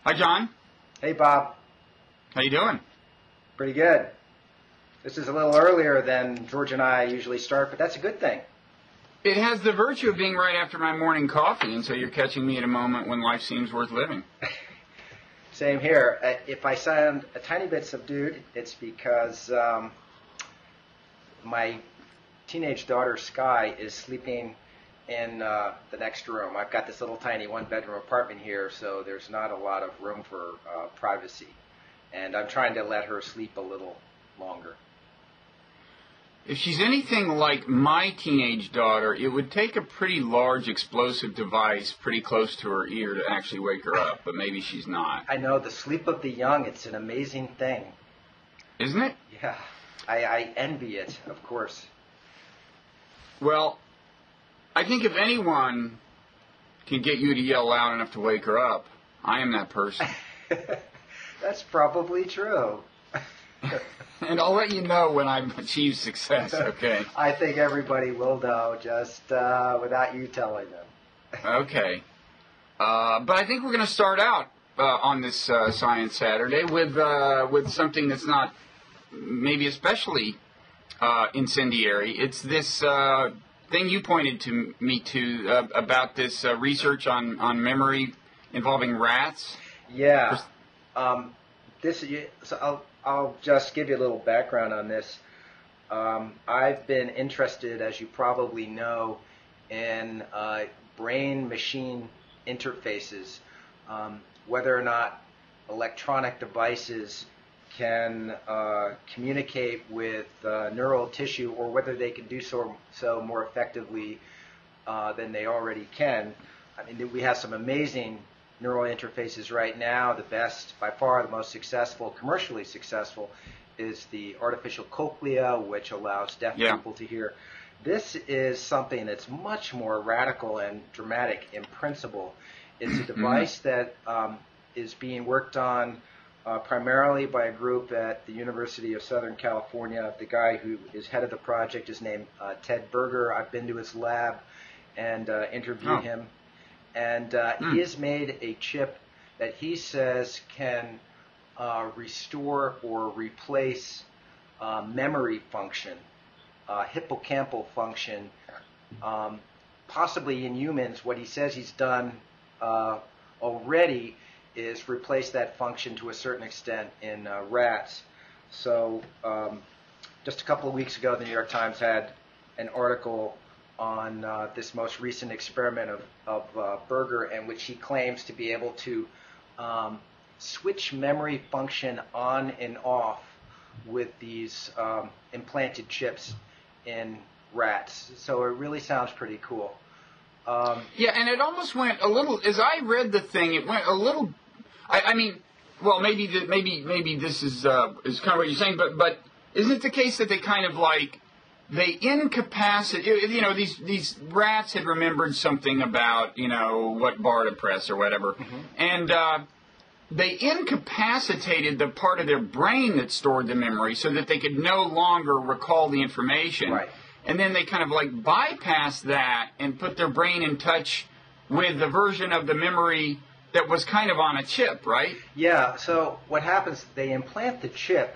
Hi, John. Hey, Bob. How you doing? Pretty good. This is a little earlier than George and I usually start, but that's a good thing. It has the virtue of being right after my morning coffee, and so you're catching me at a moment when life seems worth living. Same here. If I sound a tiny bit subdued, it's because my teenage daughter, Sky, is sleeping in the next room. I've got this little tiny one-bedroom apartment here, so there's not a lot of room for privacy. And I'm trying to let her sleep a little longer. If she's anything like my teenage daughter, it would take a pretty large explosive device pretty close to her ear to actually wake her up, but maybe she's not. I know, the sleep of the young, it's an amazing thing. Isn't it? Yeah, I envy it, of course. Well, I think if anyone can get you to yell loud enough to wake her up, I am that person. That's probably true. And I'll let you know when I've achieved success, okay? I think everybody will know, just without you telling them. Okay. But I think we're going to start out on this Science Saturday with something that's not maybe especially incendiary. It's this thing you pointed to me to about this research on memory involving rats. Yeah. I'll just give you a little background on this. I've been interested, as you probably know, in brain-machine interfaces, whether or not electronic devices can communicate with neural tissue, or whether they can do so more effectively than they already can. I mean, we have some amazing neural interfaces right now. The best, by far the most successful, commercially successful, is the artificial cochlea, which allows deaf people to hear. This is something that's much more radical and dramatic in principle. It's a device that is being worked on primarily by a group at the University of Southern California. The guy who is head of the project is named Ted Berger. I've been to his lab and interviewed him. And he has made a chip that he says can restore or replace memory function, hippocampal function, possibly in humans. What he says he's done already is replace that function to a certain extent in rats. So just a couple of weeks ago, the New York Times had an article on this most recent experiment of Berger, in which he claims to be able to switch memory function on and off with these implanted chips in rats. So it really sounds pretty cool. Yeah, and it almost went a little, as I read the thing, it went a little, I mean, well, maybe this is kind of what you're saying, but isn't it the case that they kind of like, they incapacitate, these rats had remembered something about, what bar to press or whatever. And they incapacitated the part of their brain that stored the memory so that they could no longer recall the information. Right. And then they kind of like bypassed that and put their brain in touch with the version of the memory that was kind of on a chip, right? Yeah, so what happens, they implant the chip,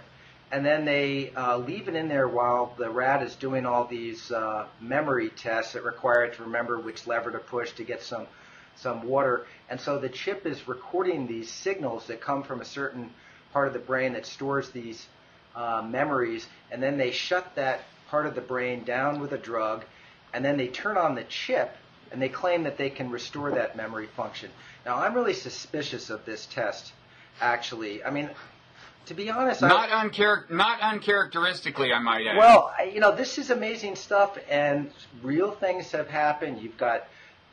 and then they leave it in there while the rat is doing all these memory tests that require it to remember which lever to push to get some water. And so the chip is recording these signals that come from a certain part of the brain that stores these memories, and then they shut that part of the brain down with a drug, and then they turn on the chip, and they claim that they can restore that memory function. Now, I'm really suspicious of this test, actually. I mean, to be honest, not uncharacteristically, I might add. Well, this is amazing stuff, and real things have happened. You've got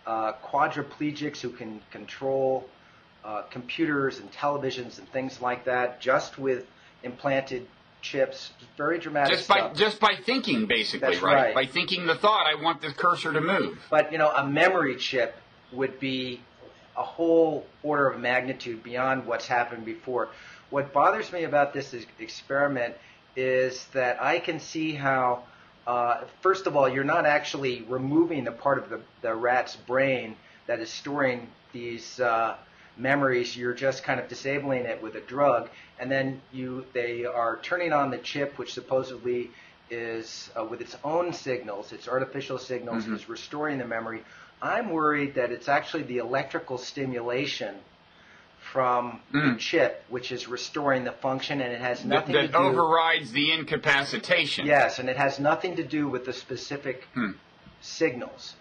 quadriplegics who can control computers and televisions and things like that just with implanted chips. Very dramatic stuff. Just by thinking, basically, That's right? By thinking the thought, I want the cursor to move. But, a memory chip would be a whole order of magnitude beyond what's happened before. What bothers me about this experiment is that I can see how, first of all, you're not actually removing the part of the rat's brain that is storing these memories. You're just kind of disabling it with a drug, and then they are turning on the chip, which supposedly is with its own signals, its artificial signals, is restoring the memory. I'm worried that it's actually the electrical stimulation from the chip which is restoring the function, and it has nothing to do... That overrides the incapacitation. Yes, and it has nothing to do with the specific signals.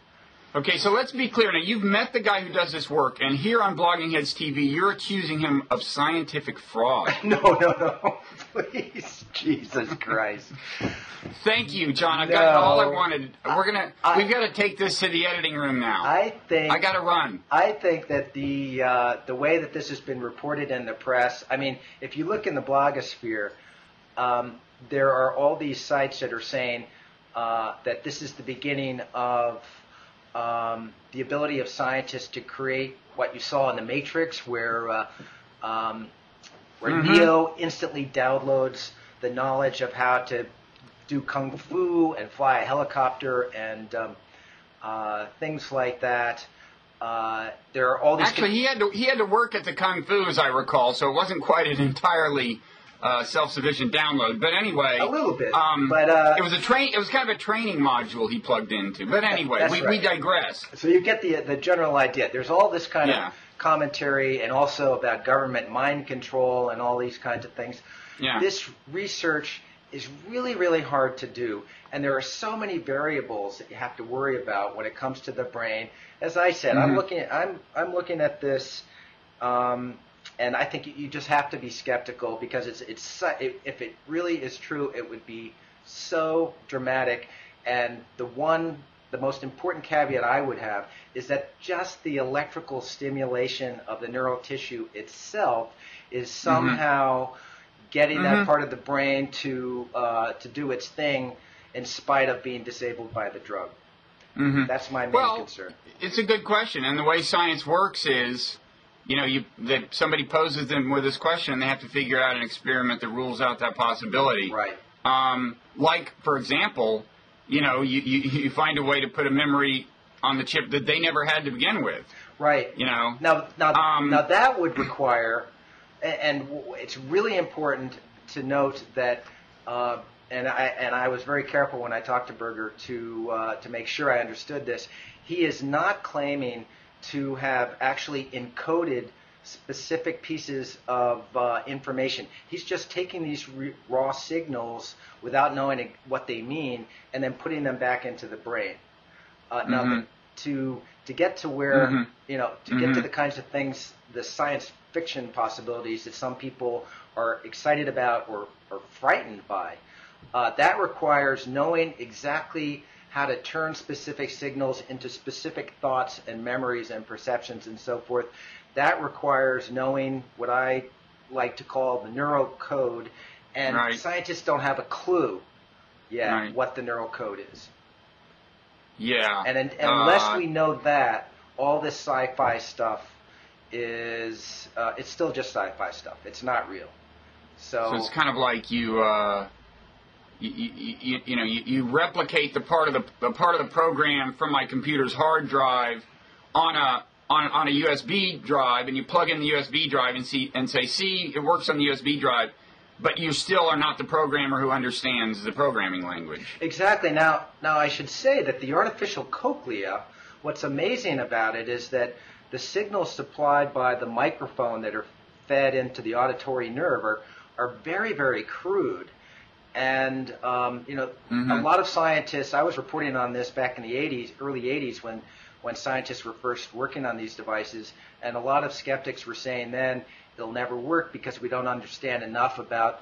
Okay, so let's be clear. Now, you've met the guy who does this work, and here on Blogging Heads TV, you're accusing him of scientific fraud. No. Please, Jesus Christ. Thank you, John. I've got all I wanted. We've got to take this to the editing room now. I got to run. I think that the way that this has been reported in the press, I mean, if you look in the blogosphere, there are all these sites that are saying that this is the beginning of the ability of scientists to create what you saw in the Matrix, where Neo instantly downloads the knowledge of how to do kung fu and fly a helicopter and things like that. There are all these. Actually, he had to work at the kung fu, as I recall, so it wasn't quite an entirely self-sufficient download. But anyway, a little bit. But it was It was kind of a training module he plugged into. But anyway, we digress. So you get the general idea. There's all this kind of commentary, and also about government mind control and all these kinds of things. Yeah. This research is really, really hard to do, and there are so many variables that you have to worry about when it comes to the brain. As I said, I'm looking at this, and I think you just have to be skeptical, because if it really is true, it would be so dramatic. And the most important caveat I would have is that just the electrical stimulation of the neural tissue itself is somehow getting that part of the brain to do its thing in spite of being disabled by the drug. That's my main concern. It's a good question, and the way science works is, that somebody poses them with this question, and they have to figure out an experiment that rules out that possibility. Right. Like, for example, you find a way to put a memory on the chip that they never had to begin with. Right. Now that would require, and it's really important to note that, and I was very careful when I talked to Berger to make sure I understood this. He is not claiming to have actually encoded specific pieces of information. He's just taking these raw signals without knowing what they mean, and then putting them back into the brain. Now, to get to where to get to the kinds of things, the science fiction possibilities that some people are excited about or frightened by, that requires knowing exactly how to turn specific signals into specific thoughts and memories and perceptions and so forth. That requires knowing what I like to call the neural code, and scientists don't have a clue yet what the neural code is. Yeah. And unless we know that, all this sci-fi stuff is it's still just sci-fi stuff. It's not real. So it's kind of like you replicate the part of the program from my computer's hard drive on a USB drive, and you plug in the USB drive and say, see, it works on the USB drive, but you still are not the programmer who understands the programming language. Exactly. Now I should say that the artificial cochlea, what's amazing about it is that the signals supplied by the microphone that are fed into the auditory nerve are very, very crude. And, a lot of scientists, I was reporting on this back in the early 80s when scientists were first working on these devices, and a lot of skeptics were saying then it'll never work because we don't understand enough about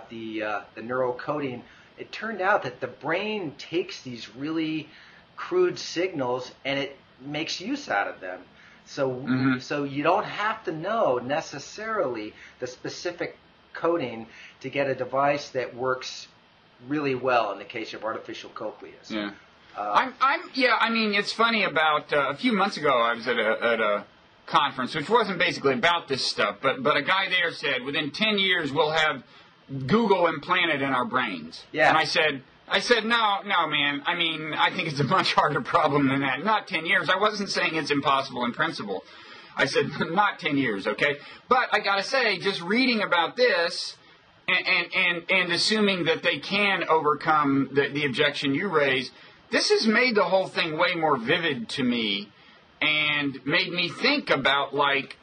the neural coding. It turned out that the brain takes these really crude signals and it makes use out of them. So you don't have to know necessarily the specific coding to get a device that works really well in the case of artificial cochleas. Yeah. I mean, it's funny. About a few months ago, I was at a conference, which wasn't basically about this stuff, but a guy there said, within 10 years, we'll have Google implanted in our brains. Yeah. And I said, no, man. I mean, I think it's a much harder problem than that. Not 10 years. I wasn't saying it's impossible in principle. I said, not 10 years, okay? But I got to say, just reading about this and assuming that they can overcome the objection you raised, this has made the whole thing way more vivid to me and made me think about, like,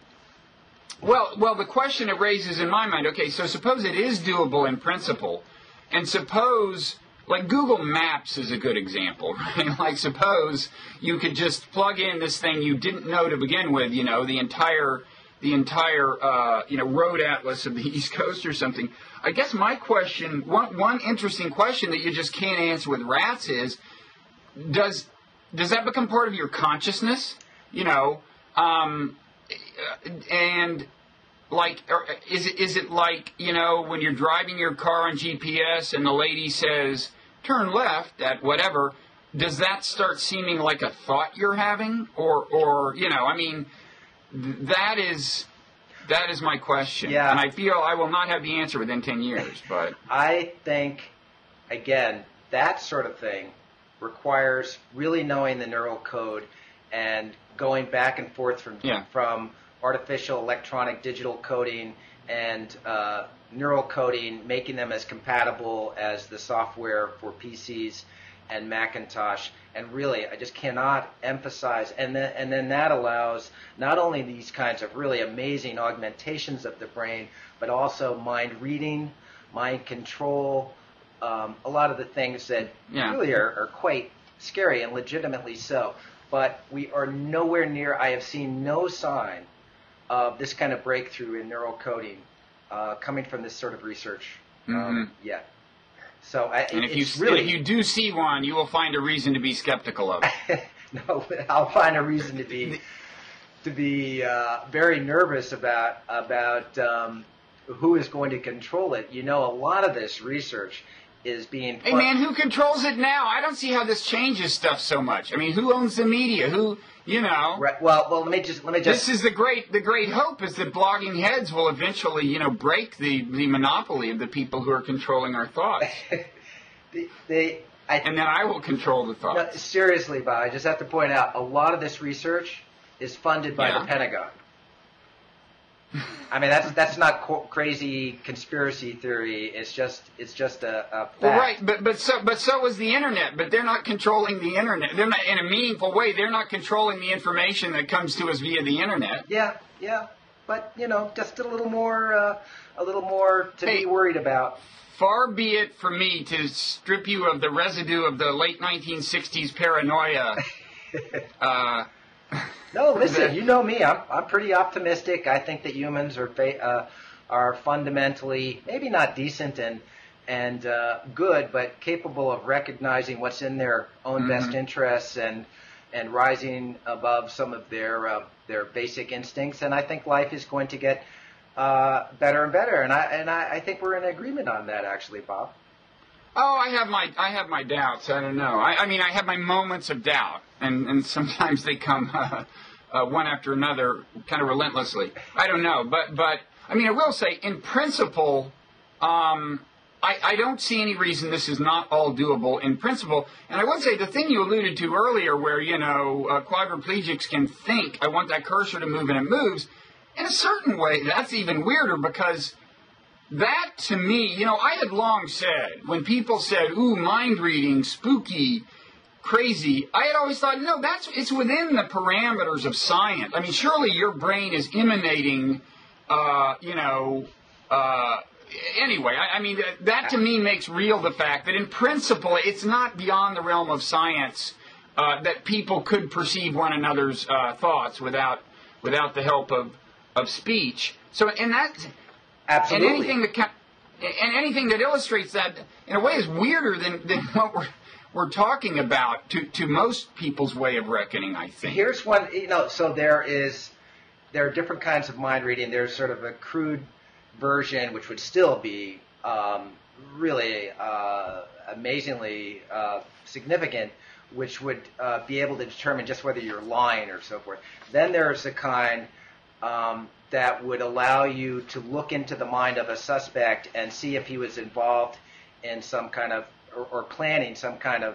well, the question it raises in my mind, okay, so suppose it is doable in principle, and suppose, like, Google Maps is a good example, right? Like, suppose you could just plug in this thing you didn't know to begin with, you know, the entire road atlas of the East Coast or something. I guess my question, one interesting question that you just can't answer with rats is, does that become part of your consciousness? You know, and like, is it like, you know, when you're driving your car on GPS and the lady says, turn left at whatever, does that start seeming like a thought you're having? Or you know, I mean, that is my question. Yeah. And I feel I will not have the answer within 10 years, but I think, again, that sort of thing requires really knowing the neural code and going back and forth from artificial, electronic, digital coding and neural coding, making them as compatible as the software for PCs and Macintosh. And really, I just cannot emphasize. And then that allows not only these kinds of really amazing augmentations of the brain, but also mind reading, mind control, a lot of the things that really are quite scary and legitimately so. But we are nowhere near, I have seen no sign of this kind of breakthrough in neural coding coming from this sort of research yet. So if you do see one, you will find a reason to be skeptical of it. No, I'll find a reason to be very nervous about who is going to control it. You know, a lot of this research is being... Hey, man, who controls it now? I don't see how this changes stuff so much. I mean, who owns the media? Who, you know... Right. Well, let me just... This is the great hope is that blogging heads will eventually, you know, break the monopoly of the people who are controlling our thoughts. And then I will control the thoughts. No, seriously, Bob, I just have to point out, a lot of this research is funded by the Pentagon. I mean, that's not crazy conspiracy theory. It's just a fact. Well, right, but so is the internet. But they're not controlling the internet. They're not, in a meaningful way. They're not controlling the information that comes to us via the internet. Yeah. But you know, just a little more to be worried about. Far be it from me to strip you of the residue of the late 1960s paranoia. No, listen, you know me. I'm pretty optimistic. I think that humans are fundamentally maybe not decent and good, but capable of recognizing what's in their own best interests and rising above some of their basic instincts. And I think life is going to get better and better. And I think we're in agreement on that, actually, Bob. Oh, I have my doubts. I don't know. I mean, I have my moments of doubt, and sometimes they come one after another, kind of relentlessly. I don't know, but I mean, I will say, in principle, I don't see any reason this is not all doable in principle. And I would say the thing you alluded to earlier, where quadriplegics can think, I want that cursor to move, and it moves. In a certain way, that's even weirder because. That, to me, you know, I had long said, when people said, ooh, mind reading, spooky, crazy, I had always thought, no, it's within the parameters of science. I mean, surely your brain is emanating, anyway, I mean, that to me makes real the fact that in principle, it's not beyond the realm of science that people could perceive one another's thoughts without the help of speech. So, and that... Absolutely. And anything that illustrates that, in a way, is weirder than what we're talking about to most people's way of reckoning, I think. Here's one, so there are different kinds of mind reading. There's sort of a crude version, which would still be really amazingly significant, which would be able to determine just whether you're lying or so forth. Then there's a kind that would allow you to look into the mind of a suspect and see if he was involved in some kind of, or planning some kind of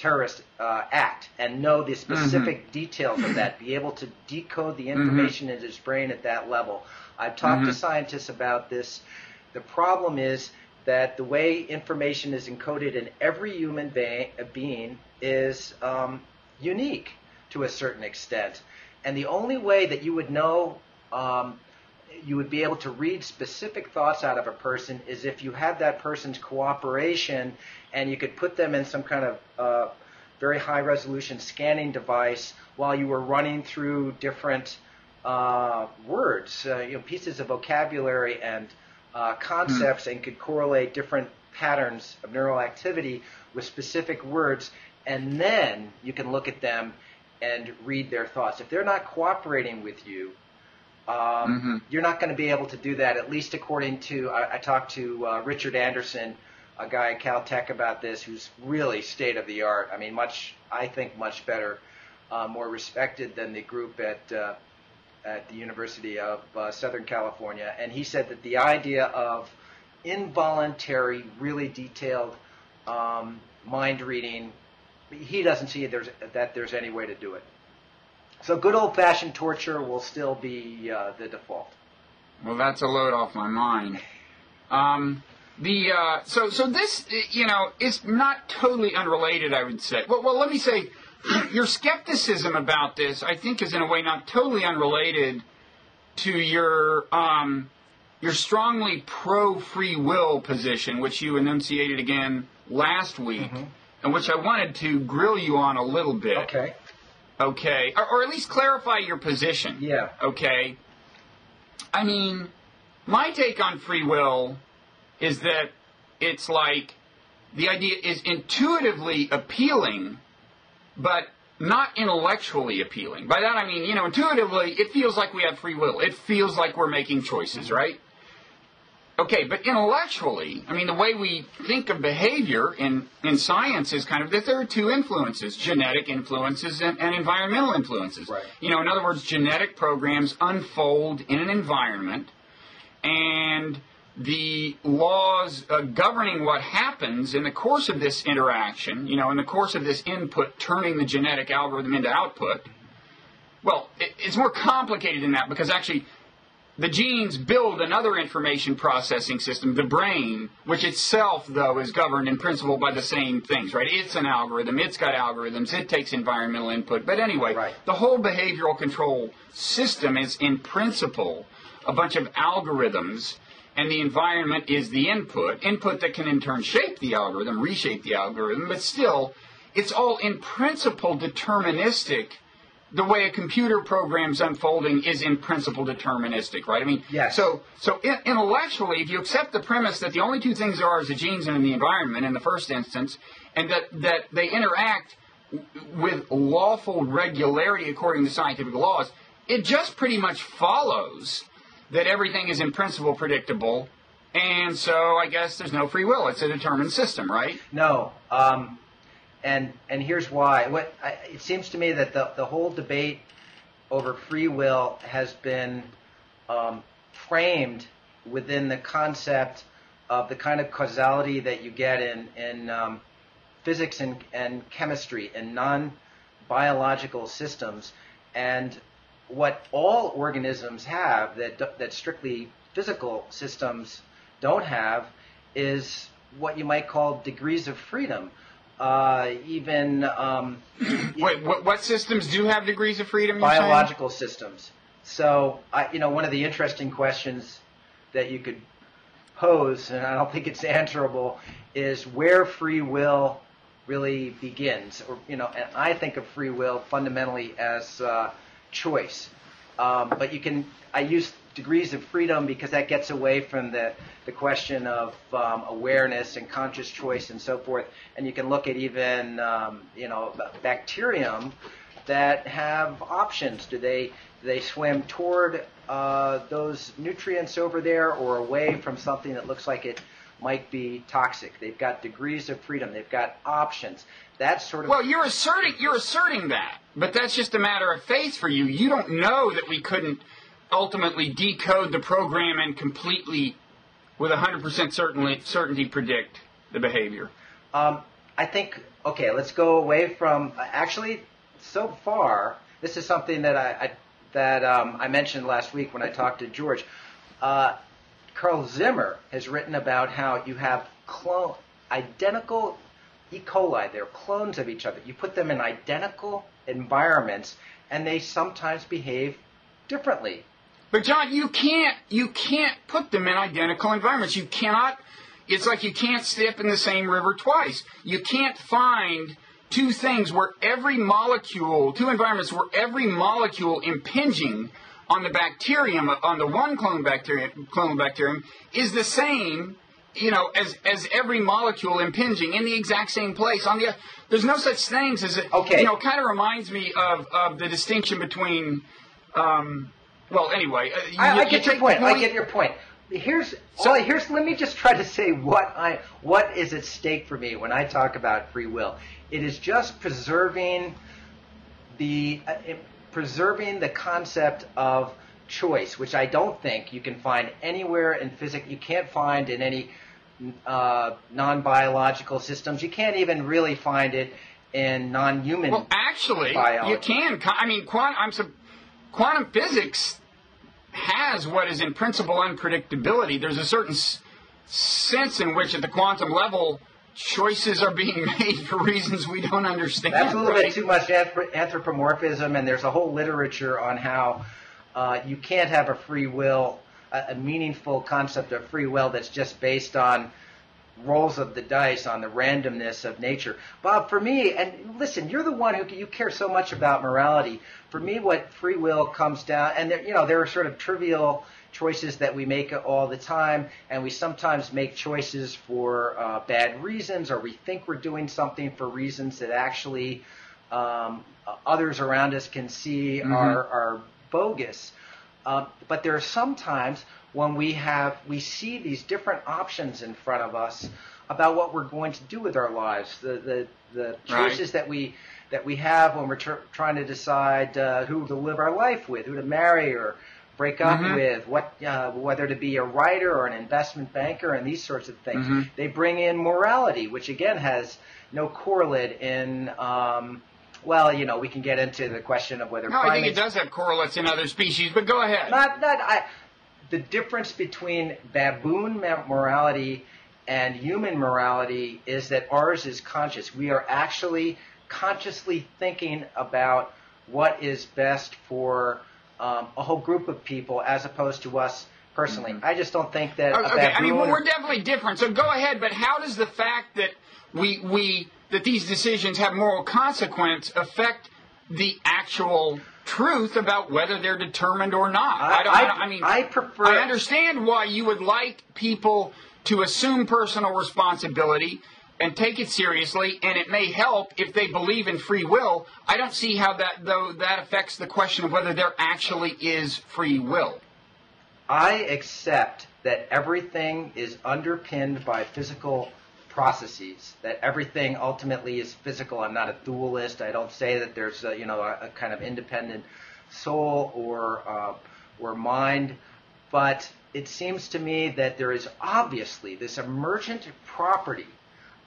terrorist act and know the specific details of that, be able to decode the information in his brain at that level. I've talked to scientists about this. The problem is that the way information is encoded in every human being is unique to a certain extent. And the only way that you would know, you would be able to read specific thoughts out of a person is if you had that person's cooperation and you could put them in some kind of very high resolution scanning device while you were running through different words, pieces of vocabulary and concepts, and could correlate different patterns of neural activity with specific words, and then you can look at them and read their thoughts. If they're not cooperating with you, you're not going to be able to do that, at least according to, I talked to Richard Anderson, a guy at Caltech, about this, who's really state-of-the-art. I mean, I think much better, more respected than the group at the University of Southern California. And he said that the idea of involuntary, really detailed mind reading, he doesn't see that there's any way to do it. So good old-fashioned torture will still be the default. Well, that's a load off my mind. So this, is not totally unrelated, I would say. Well, let me say, your skepticism about this, I think, is in a way not totally unrelated to your strongly pro-free will position, which you enunciated again last week, and which I wanted to grill you on a little bit. Okay. Okay, or at least clarify your position. Yeah. Okay. I mean, my take on free will is that it's like the idea is intuitively appealing, but not intellectually appealing. By that I mean, intuitively, it feels like we have free will. It feels like we're making choices, right? Okay, but intellectually, I mean, the way we think of behavior in science is kind of that there are two influences, genetic influences and environmental influences. Right. In other words, genetic programs unfold in an environment, and the laws governing what happens in the course of this interaction, in the course of this input turning the genetic algorithm into output, well, it's more complicated than that, because actually the genes build another information processing system, the brain, which itself, though, is governed in principle by the same things, right? It's an algorithm. It's got algorithms. It takes environmental input. But anyway, the whole behavioral control system is, in principle, a bunch of algorithms, and the environment is the input that can in turn shape the algorithm, reshape the algorithm, but still, it's all in principle deterministic. The way a computer program's unfolding is in principle deterministic, right? I mean, yes. So intellectually, if you accept the premise that the only two things there are is the genes and the environment in the first instance, and that they interact with lawful regularity according to scientific laws, it just pretty much follows that everything is in principle predictable, and so I guess there's no free will. It's a determined system, right? No. And here's why. It seems to me that the whole debate over free will has been framed within the concept of the kind of causality that you get in physics and chemistry and non-biological systems. And what all organisms have that strictly physical systems don't have is what you might call degrees of freedom. Wait, what systems do have degrees of freedom? Biological systems. So, one of the interesting questions that you could pose, and I don't think it's answerable, is where free will really begins. And I think of free will fundamentally as choice. But I use degrees of freedom because that gets away from the question of awareness and conscious choice and so forth. And you can look at even, bacterium that have options. Do they swim toward those nutrients over there or away from something that looks like it might be toxic? They've got degrees of freedom. They've got options. That's sort of... Well, you're asserting that, but that's just a matter of faith for you. You don't know that we couldn't ultimately decode the program and completely, with 100% certainty, predict the behavior. I I think, okay, let's go away from, actually, so far, this is something that I mentioned last week when I talked to George. Carl Zimmer has written about how you have identical E. coli. They're clones of each other. You put them in identical environments, and they sometimes behave differently. But John, you can't put them in identical environments. You cannot. It's like you can't step in the same river twice. You can't find two environments where every molecule impinging on the bacterium, on the one clonal bacterium, is the same, as every molecule impinging in the exact same place. There's no such things as okay. Kind of reminds me of the distinction between. Anyway, I get your point. I get your point. Let me just try to say what is at stake for me when I talk about free will. It is just preserving the concept of choice, which I don't think you can find anywhere in physics. You can't find in any non-biological systems. You can't even really find it in non-human. Well, actually, biology. You can. I mean, quantum physics has what is in principle unpredictability. There's a certain sense in which at the quantum level choices are being made for reasons we don't understand. That's a little bit too much anthropomorphism, and there's a whole literature on how you can't have a free will, a meaningful concept of free will that's just based on rolls of the dice, on the randomness of nature. Bob, for me, and listen, you're the one you care so much about morality. For me, what free will comes down, and there are sort of trivial choices that we make all the time, and we sometimes make choices for bad reasons, or we think we're doing something for reasons that actually others around us can see are bogus. But there are some times when we see these different options in front of us about what we're going to do with our lives, the choices that we have when we're trying to decide who to live our life with, who to marry or break up with, whether to be a writer or an investment banker, and these sorts of things. They bring in morality, which again has no correlate in. We can get into the question of whether. No, I think it does have correlates in other species, but go ahead. The difference between baboon morality and human morality is that ours is conscious. We are actually consciously thinking about what is best for a whole group of people as opposed to us personally. I just don't think that a baboon... I mean, we're definitely different, so go ahead, but how does the fact that that these decisions have moral consequence affect the actual truth about whether they're determined or not? I understand why you would like people to assume personal responsibility and take it seriously, and it may help if they believe in free will. I don't see how that affects the question of whether there actually is free will. I accept that everything is underpinned by physical processes, that everything ultimately is physical. I'm not a dualist. I don't say that there's a kind of independent soul or mind, but it seems to me that there is obviously this emergent property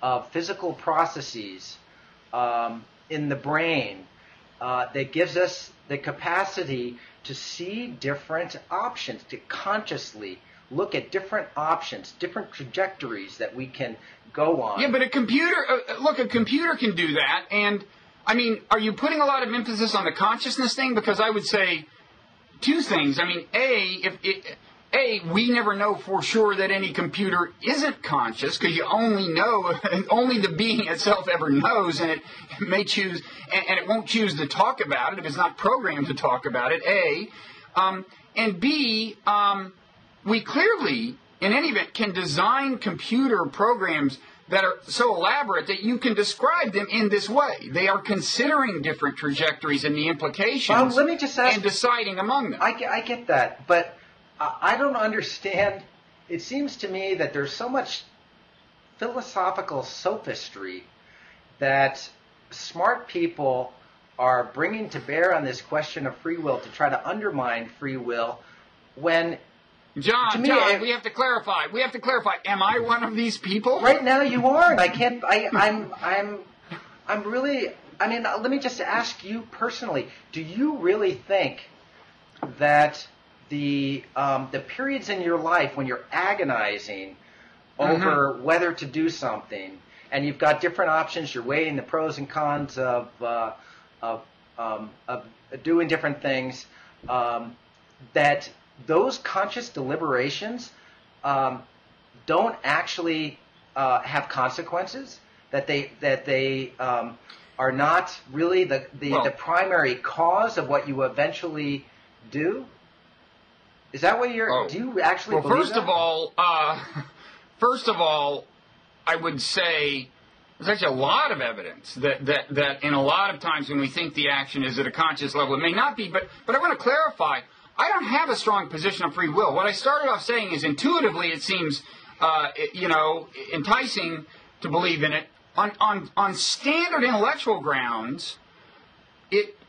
of physical processes in the brain that gives us the capacity to see different options, to consciously look at different options, different trajectories that we can go on. Yeah, but a computer can do that. And, I mean, are you putting a lot of emphasis on the consciousness thing? Because I would say two things. I mean, we never know for sure that any computer isn't conscious, because you only the being itself ever knows, and it may choose, and it won't choose to talk about it if it's not programmed to talk about it, and B, we clearly, in any event, can design computer programs that are so elaborate that you can describe them in this way. They are considering different trajectories and the implications let me just ask, and deciding among them. I get that, but I don't understand. It seems to me that there's so much philosophical sophistry that smart people are bringing to bear on this question of free will to try to undermine free will, when John, to me, John, we have to clarify. We have to clarify. Am I one of these people? Right now, you aren't. I can't. I'm really. I mean, let me just ask you personally. Do you really think that the periods in your life when you're agonizing over whether to do something, and you've got different options, you're weighing the pros and cons of doing different things, that those conscious deliberations don't actually have consequences, that they are not really the primary cause of what you eventually do? Is that what you're? Do you actually believe first that? First of all, I would say there's actually a lot of evidence that in a lot of times when we think the action is at a conscious level, it may not be. But I want to clarify. I don't have a strong position on free will. What I started off saying is intuitively it seems, enticing to believe in it. On standard intellectual grounds,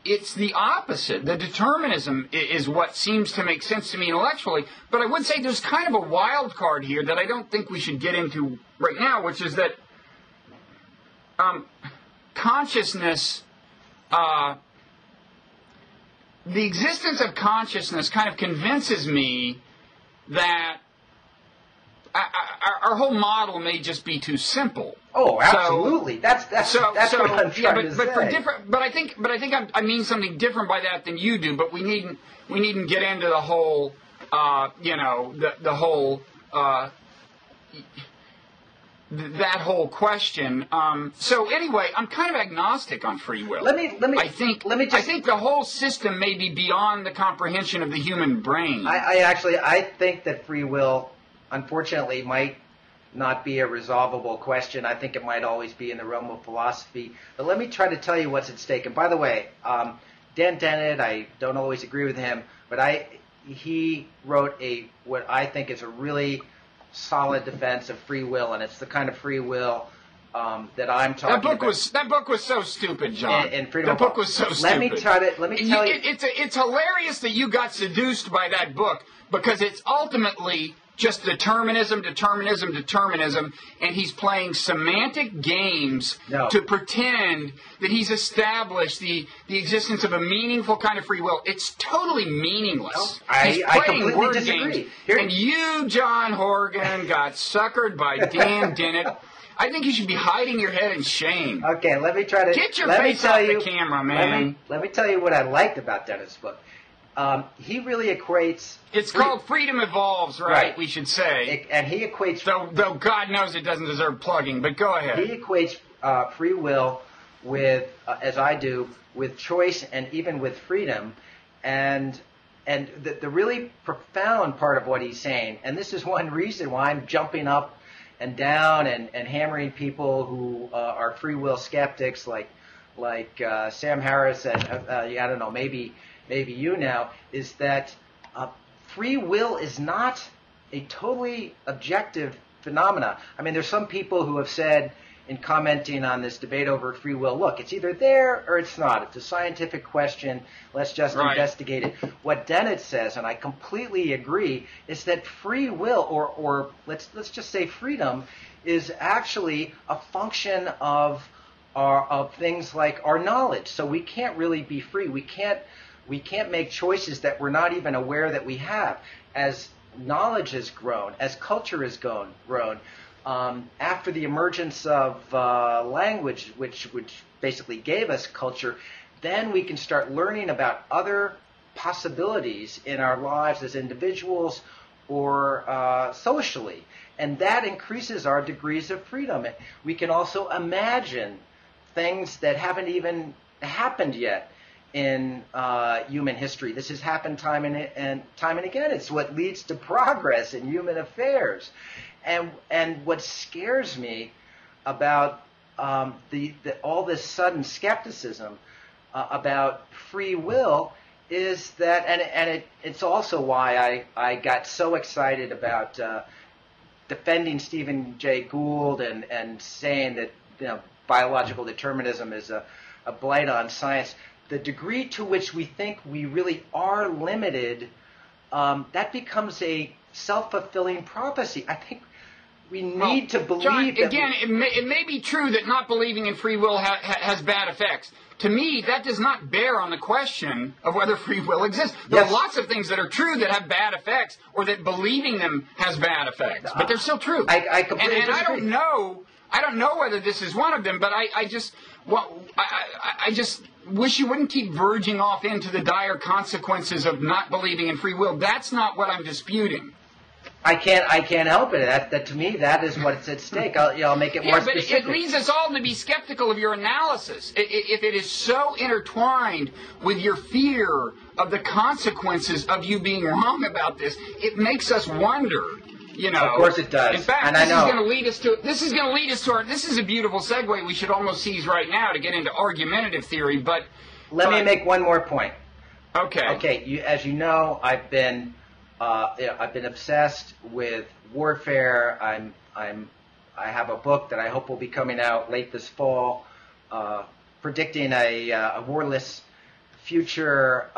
it's the opposite. The determinism is what seems to make sense to me intellectually. But I would say there's kind of a wild card here that I don't think we should get into right now, which is that consciousness... the existence of consciousness kind of convinces me that our whole model may just be too simple. Oh, absolutely. That's what I'm trying to say. But I think I mean something different by that than you do. But we needn't get into the whole that whole question. So anyway, I'm kind of agnostic on free will. I think the whole system may be beyond the comprehension of the human brain. I think that free will, unfortunately, might not be a resolvable question. I think it might always be in the realm of philosophy. But let me try to tell you what's at stake. And by the way, Dan Dennett, I don't always agree with him, but he wrote what I think is a really solid defense of free will, and it's the kind of free will that I'm talking about. That book was so stupid, John. And Freedom that book was so stupid. Let me tell you. It's hilarious that you got seduced by that book because it's ultimately just determinism, and he's playing semantic games to pretend that he's established the existence of a meaningful kind of free will. It's totally meaningless. I completely disagree. And you, John Horgan, got suckered by Dan Dennett. I think you should be hiding your head in shame. Okay, let me try to... Get your face off the camera, man. Let me tell you what I liked about Dennett's book. He really equates... It's called Freedom Evolves, right? We should say. And he equates... Though God knows it doesn't deserve plugging, but go ahead. He equates free will with, as I do, with choice and even with freedom. And the really profound part of what he's saying, and this is one reason why I'm jumping up and down and hammering people who are free will skeptics like Sam Harris and, I don't know, maybe you now, is that free will is not a totally objective phenomena. I mean, there's some people who have said in commenting on this debate over free will, look, it's either there or it's not. It's a scientific question. Let's just investigate it. What Dennett says, and I completely agree, is that free will, or let's just say freedom, is actually a function of things like our knowledge. So we can't really be free. We can't make choices that we're not even aware that we have. As knowledge has grown, as culture has grown, after the emergence of language, which basically gave us culture, then we can start learning about other possibilities in our lives as individuals or socially. And that increases our degrees of freedom. We can also imagine things that haven't even happened yet in human history. This has happened time and again. It's what leads to progress in human affairs. And what scares me about all this sudden skepticism about free will is that, and it's also why I got so excited about defending Stephen Jay Gould and saying that biological determinism is a blight on science. The degree to which we think we really are limited, that becomes a self-fulfilling prophecy. I think we need to believe John, that... Again, it may be true that not believing in free will has bad effects. To me, that does not bear on the question of whether free will exists. There are lots of things that are true that have bad effects, or that believing them has bad effects, but they're still true. I completely and disagree. I don't know whether this is one of them, but I just wish you wouldn't keep verging off into the dire consequences of not believing in free will. That's not what I'm disputing. I can't help it. That to me, that is what's at stake. I'll make it more specific. But it leads us all to be skeptical of your analysis. If it is so intertwined with your fear of the consequences of you being wrong about this, it makes us wonder. You know, of course it does. In fact, and this is going to lead us to. This is a beautiful segue we should almost seize right now to get into argumentative theory. But let me make one more point. Okay. Okay. As you know, I've been obsessed with warfare. I have a book that I hope will be coming out late this fall, predicting a warless future.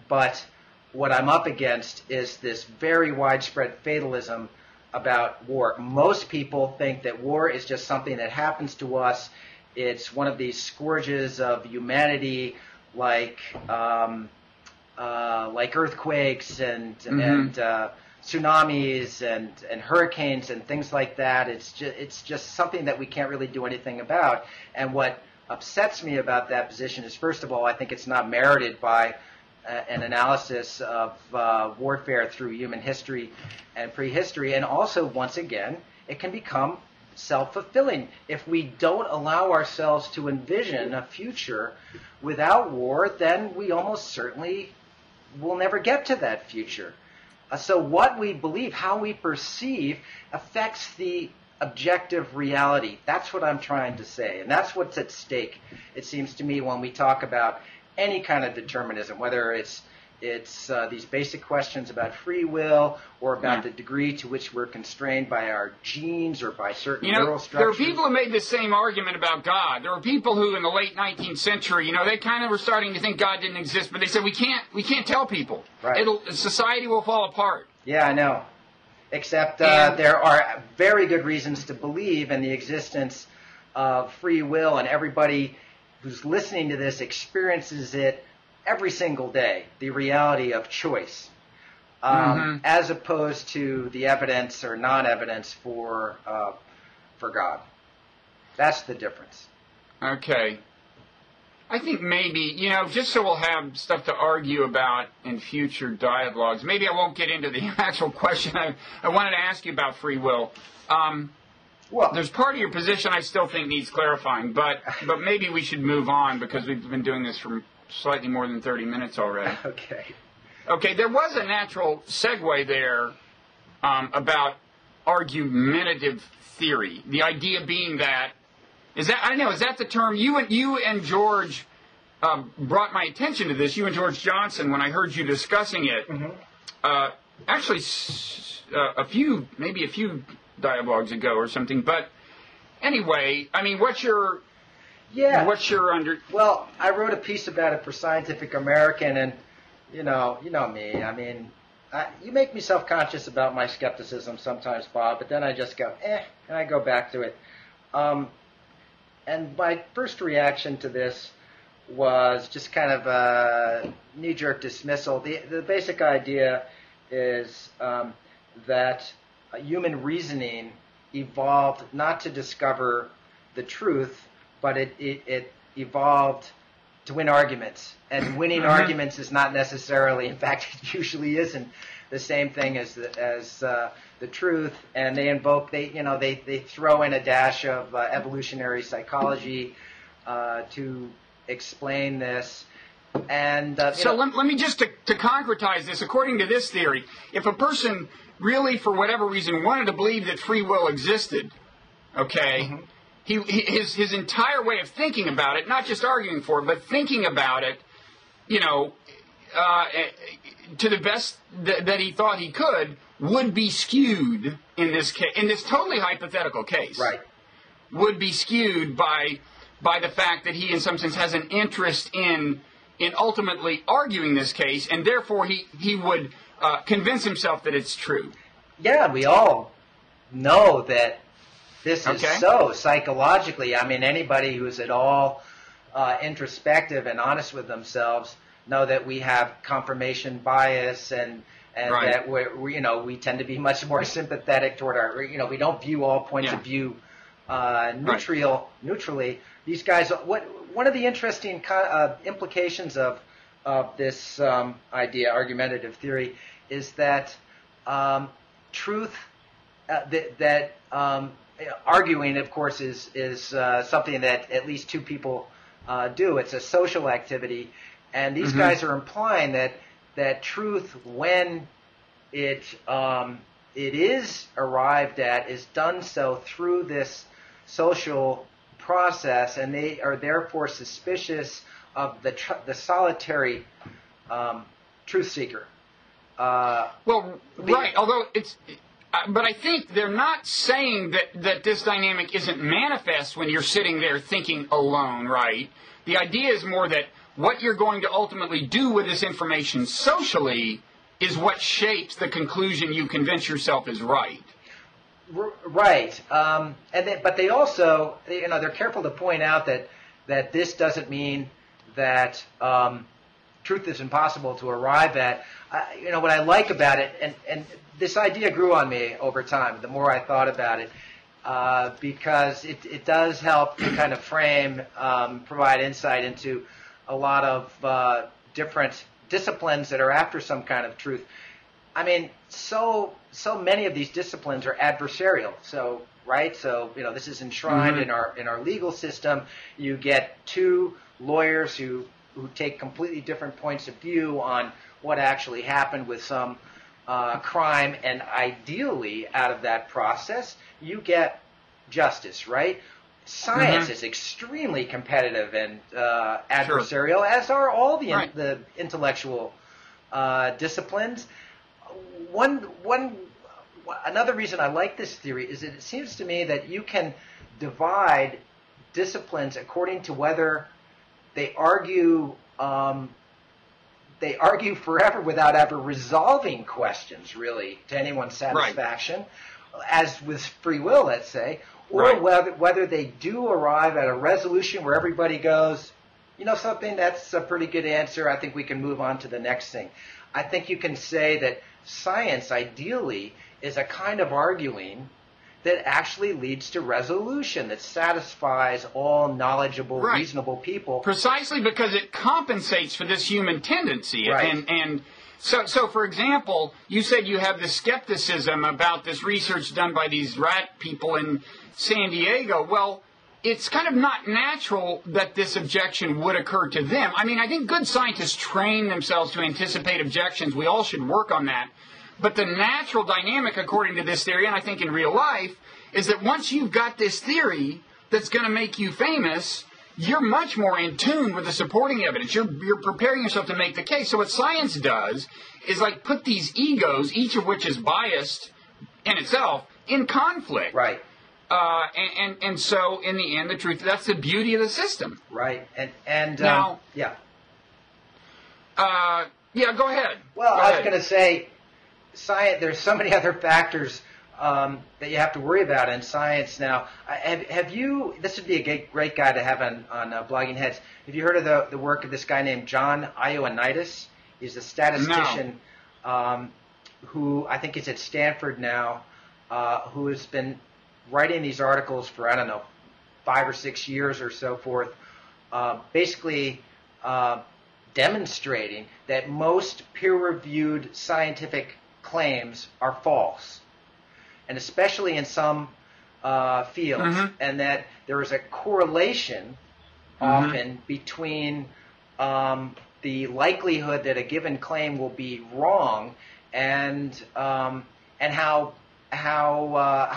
But what I'm up against is this very widespread fatalism about war. Most people think that war is just something that happens to us. It's one of these scourges of humanity, like earthquakes and tsunamis and hurricanes and things like that. It's just something that we can't really do anything about. And what upsets me about that position is, first of all, I think it's not merited by an analysis of warfare through human history and prehistory. And also, once again, it can become self-fulfilling. If we don't allow ourselves to envision a future without war, then we almost certainly will never get to that future. So what we believe, how we perceive, affects the objective reality. That's what I'm trying to say, and that's what's at stake, it seems to me, when we talk about any kind of determinism, whether it's these basic questions about free will or about the degree to which we're constrained by our genes or by certain neural structures. There are people who made the same argument about God. There were people who, in the late 19th century, they kind of were starting to think God didn't exist, but they said we can't tell people. Right. Society will fall apart. Yeah, I know. Except there are very good reasons to believe in the existence of free will, and everybody who's listening to this experiences it every single day, the reality of choice, as opposed to the evidence or non-evidence for God. That's the difference. Okay. I think maybe, just so we'll have stuff to argue about in future dialogues, maybe I won't get into the actual question I wanted to ask you about free will. Well, there's part of your position I still think needs clarifying, but maybe we should move on because we've been doing this for slightly more than 30 minutes already. Okay, there was a natural segue there about argumentative theory. The idea being that, is that the term? You and George brought my attention to this, you and George Johnson, when I heard you discussing it. Actually, a few dialogues ago or something. But anyway, I mean, what's your under? Well, I wrote a piece about it for Scientific American, and you know me. I mean, you make me self-conscious about my skepticism sometimes, Bob. But then I just go, and I go back to it. And my first reaction to this was just kind of a knee-jerk dismissal. The basic idea is that human reasoning evolved not to discover the truth, but it evolved to win arguments. And winning arguments is not necessarily, in fact, it usually isn't the same thing as the truth. And they throw in a dash of evolutionary psychology to explain this. And let me just to concretize this. According to this theory, if a person really, for whatever reason, wanted to believe that free will existed, his entire way of thinking about it, not just arguing for it, but thinking about it, to the best that he thought he could, would be skewed in this case, in this totally hypothetical case. Right. Would be skewed by the fact that he, in some sense, has an interest in ultimately arguing this case, and therefore he would convince himself that it's true. Yeah, we all know that this is Okay. so psychologically. I mean, anybody who's at all introspective and honest with themselves know that we have confirmation bias and Right. that we tend to be much more sympathetic toward we don't view all points Yeah. of view neutrally. These guys, one of the interesting implications of this idea, argumentative theory, is that truth, arguing, of course, is something that at least two people do. It's a social activity, and these guys are implying that truth, when it is arrived at, is done so through this social process, and they are therefore suspicious of the solitary truth seeker. Well, right. Although but I think they're not saying that this dynamic isn't manifest when you're sitting there thinking alone, right? The idea is more that what you're going to ultimately do with this information socially is what shapes the conclusion you convince yourself is right. Right. But they also, they're careful to point out that this doesn't mean that truth is impossible to arrive at. What I like about it, and this idea grew on me over time, the more I thought about it, because it does help to kind of provide insight into a lot of different disciplines that are after some kind of truth. I mean, so many of these disciplines are adversarial. So, right? So, this is enshrined in our legal system. You get two lawyers who take completely different points of view on what actually happened with some crime, and ideally, out of that process, you get justice, right? Science is extremely competitive and adversarial, as are all the intellectual disciplines. Another reason I like this theory is that it seems to me that you can divide disciplines according to whether they argue forever without ever resolving questions, really, to anyone's satisfaction, as with free will, let's say, or whether they do arrive at a resolution where everybody goes, something, that's a pretty good answer, I think we can move on to the next thing. I think you can say that science, ideally, is a kind of arguing that actually leads to resolution, that satisfies all knowledgeable, reasonable people. Precisely because it compensates for this human tendency. Right. And so, for example, you said you have this skepticism about this research done by these rat people in San Diego. Well, it's kind of not natural that this objection would occur to them. I mean, I think good scientists train themselves to anticipate objections. We all should work on that. But the natural dynamic, according to this theory, and I think in real life, is that once you've got this theory that's going to make you famous, you're much more in tune with the supporting evidence. You're preparing yourself to make the case. So what science does is like put these egos, each of which is biased in itself, in conflict. Right. And so in the end, the truth, that's the beauty of the system. Right. And now, yeah. Go ahead. Well, I was going to say, science. There's so many other factors that you have to worry about in science now. Have you? This would be a great guy to have on Blogging Heads. Have you heard of the work of this guy named John Ioannidis? He's a statistician who I think is at Stanford now, who has been writing these articles for, 5 or 6 years or so forth, basically demonstrating that most peer-reviewed scientific claims are false, and especially in some fields, and that there is a correlation often between the likelihood that a given claim will be wrong and how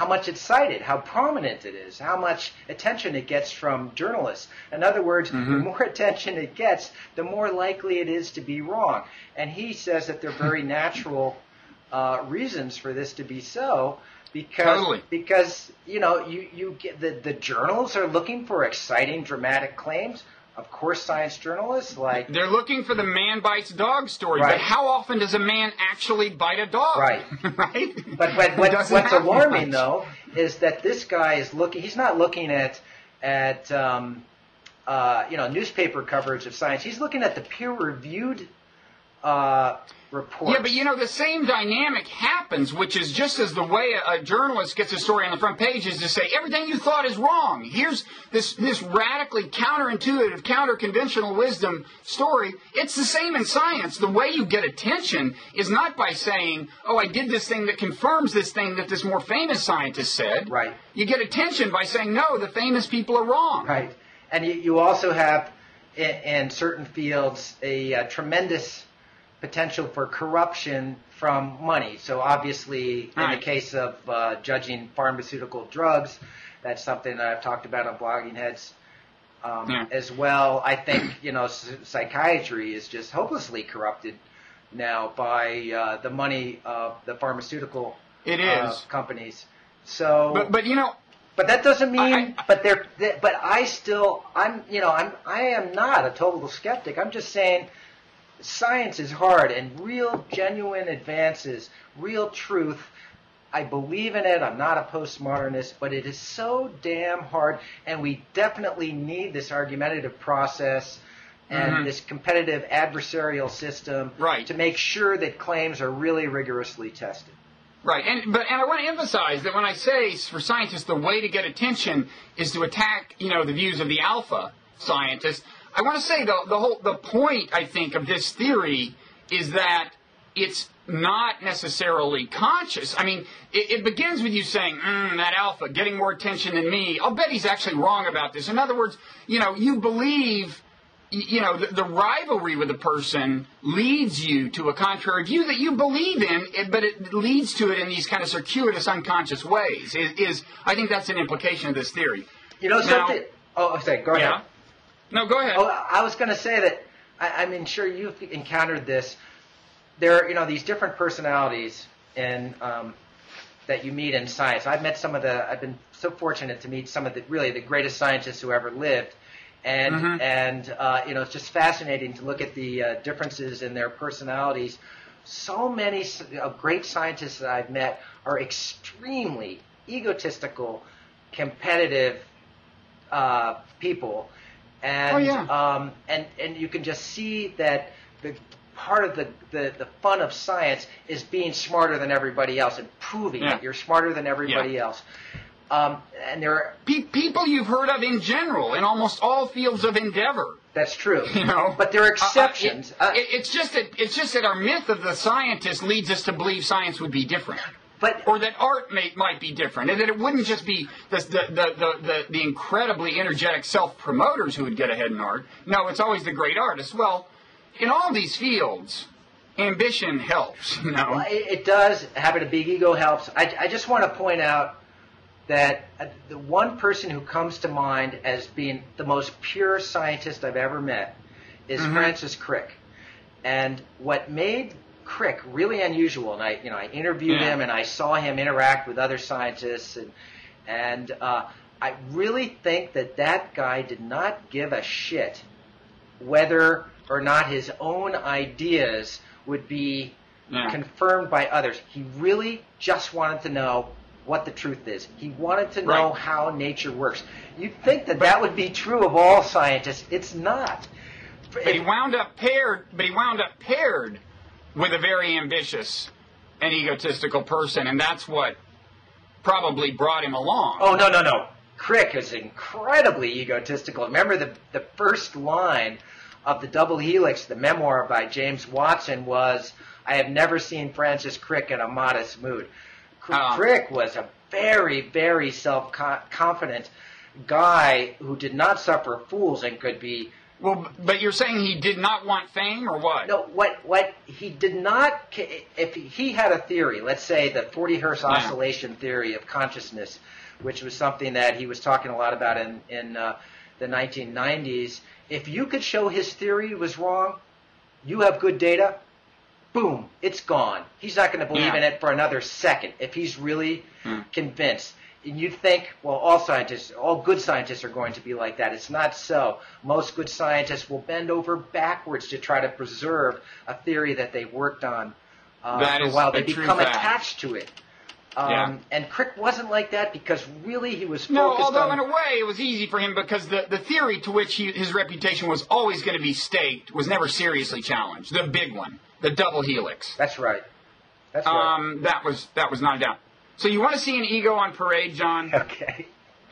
much it's cited, how prominent it is, how much attention it gets from journalists. In other words, the more attention it gets, the more likely it is to be wrong. And he says that there are very natural reasons for this to be so, because you get the journals are looking for exciting, dramatic claims. Of course, science journalists like... They're looking for the man bites dog story, Right. but how often does a man actually bite a dog? Right. Right? But what's alarming, though, is that this guy is looking... He's not looking at newspaper coverage of science. He's looking at the peer-reviewed reports. Yeah, but the same dynamic happens, which is just as the way a journalist gets a story on the front page is to say, everything you thought is wrong. Here's this radically counterintuitive, counter-conventional wisdom story. It's the same in science. The way you get attention is not by saying, oh, I did this thing that confirms this thing that this more famous scientist said. Right. You get attention by saying, no, the famous people are wrong. Right. And you also have, in certain fields, a tremendous potential for corruption from money. So obviously, in the case of judging pharmaceutical drugs, that's something that I've talked about on Blogging Heads as well. I think, psychiatry is just hopelessly corrupted now by the money of the pharmaceutical companies. So, but that doesn't mean. I am not a total skeptic. I'm just saying, science is hard, and real, genuine advances, real truth, I believe in it. I'm not a postmodernist, but it is so damn hard, and we definitely need this argumentative process and this competitive adversarial system to make sure that claims are really rigorously tested. Right, and I want to emphasize that when I say for scientists the way to get attention is to attack, the views of the alpha scientists, I want to say the point, I think, of this theory is that it's not necessarily conscious. I mean, it begins with you saying, that alpha getting more attention than me. I'll bet he's actually wrong about this. In other words, you believe, the rivalry with a person leads you to a contrary view that you believe in, but it leads to it in these kind of circuitous, unconscious ways. I think that's an implication of this theory. Something... Oh, sorry, go ahead. No, go ahead. Oh, I was going to say that, I'm sure you've encountered this. There are, these different personalities that you meet in science. I've been so fortunate to meet some of the greatest scientists who ever lived. And it's just fascinating to look at the differences in their personalities. So many great scientists that I've met are extremely egotistical, competitive people. And and you can just see that the part of the fun of science is being smarter than everybody else and proving that you're smarter than everybody else. And there are people you've heard of in general in almost all fields of endeavor. That's true. But there are exceptions. It's just that our myth of the scientist leads us to believe science would be different. Or that art might be different, and that it wouldn't just be the incredibly energetic self-promoters who would get ahead in art. No, it's always the great artists. Well, in all these fields, ambition helps, Well, it does. Having a big ego helps. I just want to point out that the one person who comes to mind as being the most pure scientist I've ever met is Francis Crick. And what made Crick really unusual, and I interviewed him and I saw him interact with other scientists, and I really think that guy did not give a shit whether or not his own ideas would be confirmed by others. He really just wanted to know what the truth is. He wanted to know how nature works. You'd think that would be true of all scientists. It's not. But he wound up paired with a very ambitious and egotistical person, and that's what probably brought him along. Oh, no. Crick is incredibly egotistical. Remember the first line of the Double Helix, the memoir by James Watson, was, "I have never seen Francis Crick in a modest mood." Crick was a very, very self-confident guy who did not suffer fools and could be... Well, but you're saying he did not want fame, or what? No, what he did not... If he had a theory, let's say the 40 Hertz oscillation theory of consciousness, which was something that he was talking a lot about in the 1990s, if you could show his theory was wrong, you have good data, boom, it's gone. He's not going to believe in it for another second if he's really convinced. you'd think, well, all good scientists are going to be like that. It's not so. Most good scientists will bend over backwards to try to preserve a theory that they worked on for a while. They become attached to it. And Crick wasn't like that because really he was focused on... No, although in a way it was easy for him because the theory to which his reputation was always going to be staked was never seriously challenged. The big one, the double helix. That's right. That's right. That was not a doubt. So you want to see an ego on parade, John? Okay.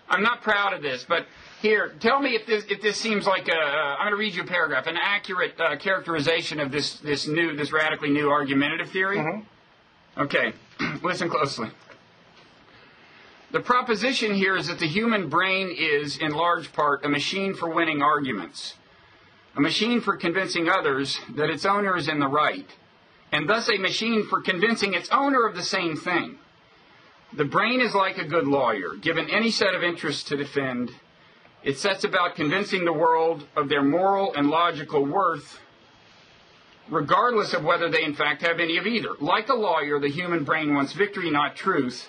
I'm not proud of this, but here, tell me if this seems like I'm going to read you a paragraph, an accurate characterization of this radically new argumentative theory. Mm-hmm. Okay, listen closely. The proposition here is that the human brain is, in large part, a machine for winning arguments, a machine for convincing others that its owner is in the right, and thus a machine for convincing its owner of the same thing. The brain is like a good lawyer. Given any set of interests to defend, it sets about convincing the world of their moral and logical worth, regardless of whether they in fact have any of either. Like a lawyer, the human brain wants victory, not truth.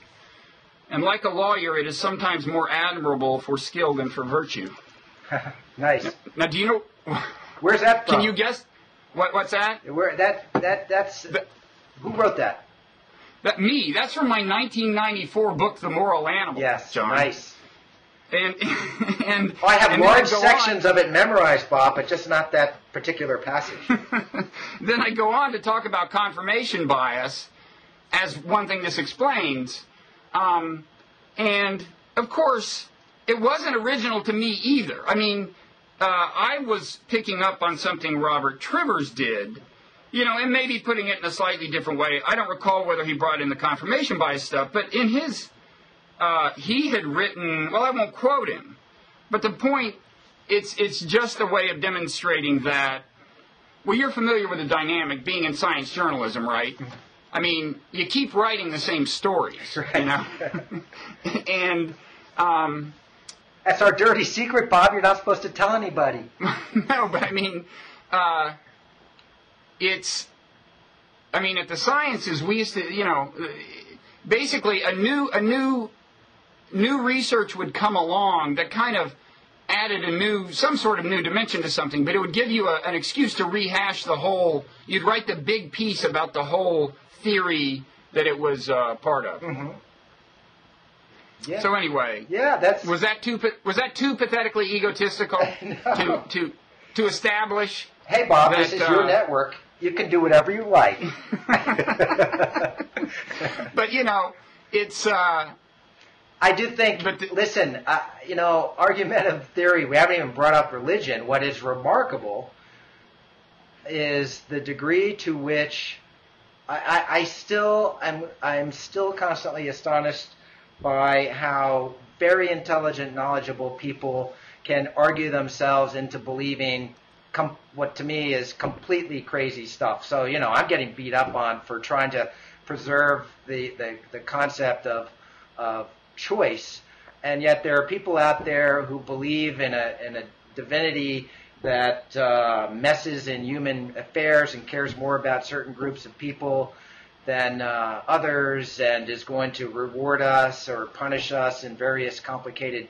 And like a lawyer, it is sometimes more admirable for skill than for virtue. Nice. Now, do you know... Where's that from? Can you guess? What's that? Who wrote that? Me. That's from my 1994 book, The Moral Animal. Yes, John. nice. And I have large sections of it memorized, Bob, but just not that particular passage. Then I go on to talk about confirmation bias as one thing this explains. And, of course, it wasn't original to me either. I mean, I was picking up on something Robert Trivers did, and maybe putting it in a slightly different way. I don't recall whether he brought in the confirmation bias stuff, but in his, he had written, well, I won't quote him, but the point, it's just a way of demonstrating that, well, you're familiar with the dynamic being in science journalism, right? I mean, you keep writing the same stories, right. And, that's our dirty secret, Bob. You're not supposed to tell anybody. No, but I mean, at the sciences, we used to, basically a new research would come along that kind of added some sort of new dimension to something, but it would give you an excuse to rehash the whole, you'd write the big piece about the whole theory that it was part of. Mm-hmm. Yeah. So anyway, was that too pathetically egotistical No. to establish? Hey, Bob, this is your network. You can do whatever you like. But it's. I do think. Listen, argumentative theory. We haven't even brought up religion. What is remarkable is the degree to which I'm still constantly astonished by how very intelligent, knowledgeable people can argue themselves into believing what to me is completely crazy stuff. So, I'm getting beat up on for trying to preserve the concept of choice, and yet there are people out there who believe in a divinity that messes in human affairs and cares more about certain groups of people than others, and is going to reward us or punish us in various complicated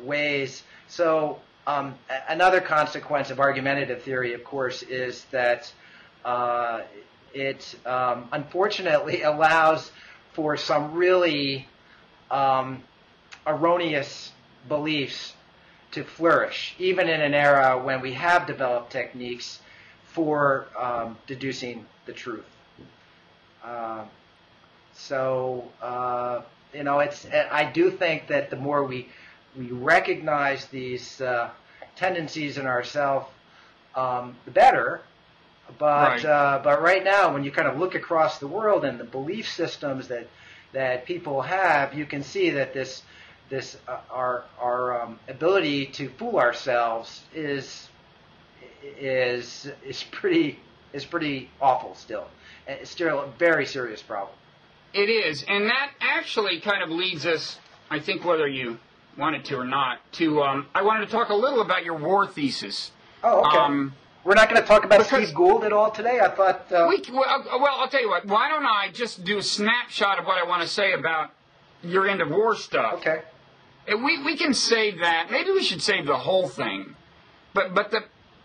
ways. So another consequence of argumentative theory, of course, is that it unfortunately allows for some really erroneous beliefs to flourish, even in an era when we have developed techniques for deducing the truth. I do think that the more we recognize these tendencies in ourselves, the better. But right now, when you kind of look across the world and the belief systems that people have, you can see that our ability to fool ourselves is pretty awful still. It's still a very serious problem. It is, and that actually kind of leads us, I think, whether you wanted to or not, to I wanted to talk a little about your war thesis. Oh, okay. We're not going to talk about Steve Gould at all today? I thought... Well, I'll tell you what. Why don't I just do a snapshot of what I want to say about you're into war stuff. Okay. We can save that. Maybe we should save the whole thing. But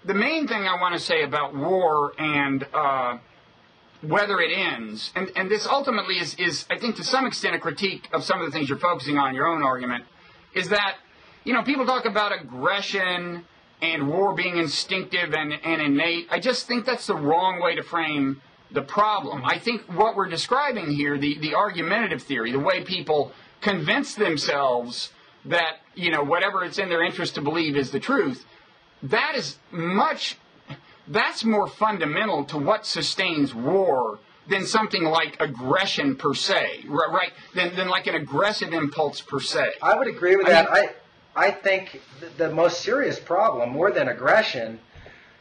the main thing I want to say about war and whether it ends, and this ultimately is, I think, to some extent a critique of some of the things you're focusing on in your own argument, is that, people talk about aggression and war being instinctive and innate. I just think that's the wrong way to frame the problem. I think what we're describing here, the argumentative theory, the way people convince themselves that, whatever it's in their interest to believe is the truth, that's more fundamental to what sustains war than something like aggression per se, right? Than like an aggressive impulse per se. I would agree with that. I think the most serious problem, more than aggression,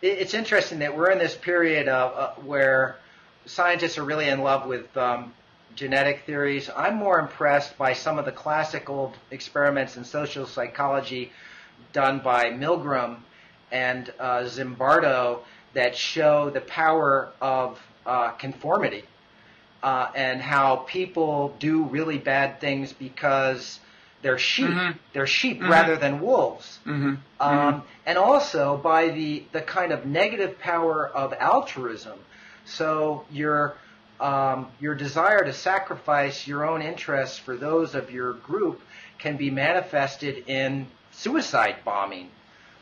it's interesting that we're in this period of where scientists are really in love with genetic theories. I'm more impressed by some of the classical experiments in social psychology done by Milgram and Zimbardo that show the power of conformity and how people do really bad things because they're sheep. Mm-hmm. They're sheep rather than wolves. Mm-hmm. And also by the kind of negative power of altruism. So your desire to sacrifice your own interests for those of your group can be manifested in suicide bombing,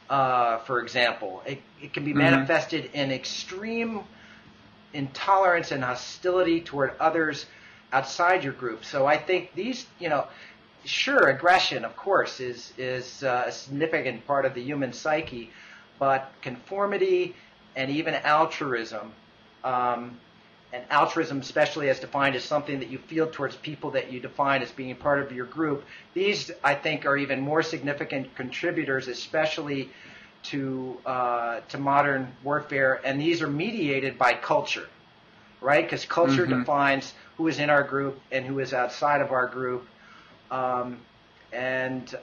for example. It can be manifested in extreme intolerance and hostility toward others outside your group. So I think these, sure, aggression, of course, is a significant part of the human psyche, but conformity and even altruism, and altruism especially as defined as something that you feel towards people that you define as being part of your group, these, I think, are even more significant contributors, especially to modern warfare, and these are mediated by culture, right? Because culture defines who is in our group and who is outside of our group. And